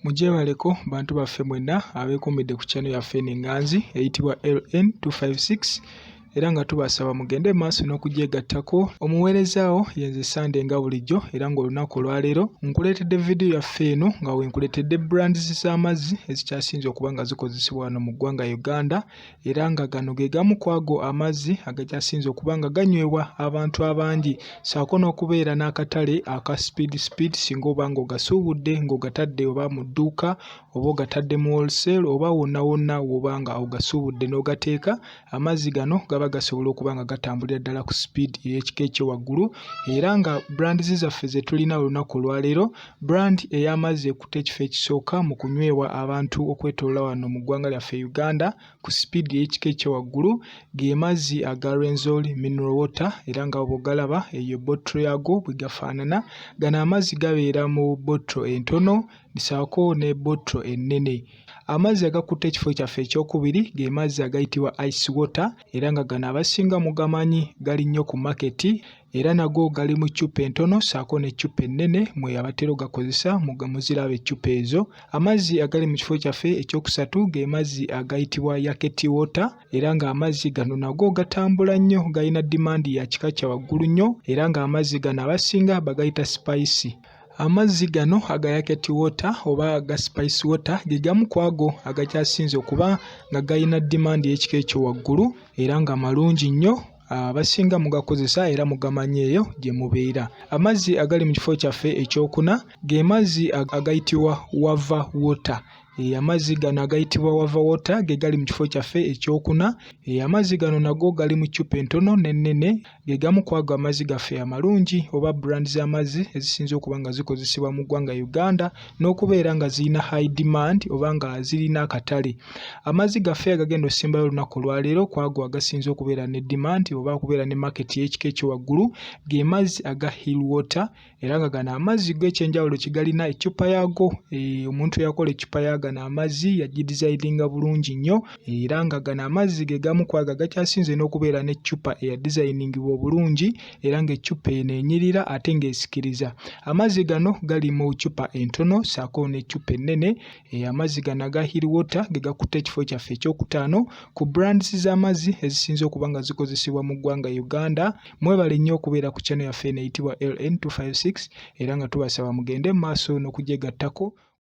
Mujebaleko bantu baffe mwenna abeekuumidde ku channel yaffe enganzi eyitibwa LN256 era nga tubasaba mugende maaso n'okugyegattako. Omuweerezaawo yenze Sunday nga bulijjo era ng'olunaku olwaleero nkuleetedde vidiyo yaffe eno nga wenkuleetedde brands z'amazzi ezikyasinze okuba nga zikozesebwa wano mu ggwanga Uganda era nga gano ge gamu ku ago amazzi agakyasinze okuba nga ganywebwa abantu abangi ssaako n'okubeera n'akatale aka speed singa oba ng'ogasuubudde ng'ogatadde oba mu dduuka oba ogatadde mu wholesale oba wonna woba nga ogasuubudde n'ogateeka. Amazzi gano gaba gasobola okuba nga gatambulira ddala ku speed ey'ekika ekyowaggulu era nga brands zaffe ze tulina olunaku olwaleero brand ey'amazzi ekutte ekifo ekisooka mu kunywebwa abantu okwetooloola wano mu ggwanga lyaffe Uganda ku speed ey'ekika ekyowaggulu ge mazzi aga Rwenzori mineral water era nga bw'ogalaba eyo bottle yago bwe gafaanana. Gano amazzi gabeera mu bottle entono ssaako ne bottle ennene. Amazzi agakutte ekifo kyaffe ekyokubiri ge mazzi agayitibwa ice water era nga gano abasinga mugamanyi gali nnyo ku maketi era nago gali mu ccupa entono ssaako n'eccupa ennene mwe abatera ogakozesa muziraba eccupa ezo. Amazzi agali mu kifo kyaffe ekyokusatu ge mazzi agayitibwa Yaket water era nga amazzi gano nago gatambula nnyo galina demand ya kika kya waggulu nnyo era nga amazzi gano abasinga bagayita spicy. Amazzi gano aga Yaket water oba aga spice water ge gamu ku ago agakyasinze okuba nga galina demand y'ekika ekyowaggulu era nga malungi nnyo abasinga mugakozesa era mugamanyi eyo gye mubeera. Amazzi agali mu kifo kyaffe ekyokuna ge mazzi agayitibwa Wavah water. Amazzi gano agayitibwa Wavah water ge gali mu kifo kyaffe ekyokuna. Amazzi gano nago gali mu ccupa entono n'ennene ge gamu ku ago amazzi gaffe amalungi oba brand z'amazzi ezisinze okuba nga zikozesebwa mu ggwanga Uganda n'okubeera nga zirina high demand oba nga zirina akatale. Amazzi gaffe agagenda osimbayo olunaku olwaleero ku ago agasinze okubeera ne demand oba okubeera ne market y'ekika ekyowaggulu ge mazzi aga hill water era nga gano amazzi g'ekyenjawulo kigalina eccupa yaago. Omuntu yakola eccupa ya gano amazzi yagidesigninga bulungi nnyo era nga gano amazzi ge gamu ku ago agakyasinze n'okubeera n'eccupa eyadesigningibwa obulungi era ng'eccupa eno enyirira ate ng'esikiriza. Amazzi gano gali mu ccupa entono ssaako n'eccupa ennene. Amazzi gano aga hill water ge gakutte ekifo kyaffe ekyokutaano ku brands z'amazzi ezisinze okuba nga zikozesebwa mu ggwanga Uganda. Mwebale nnyo okubeera ku channel yaffe eno eyitibwa LN256 era nga tubasaba mugende mu maaso n'okugyegattako.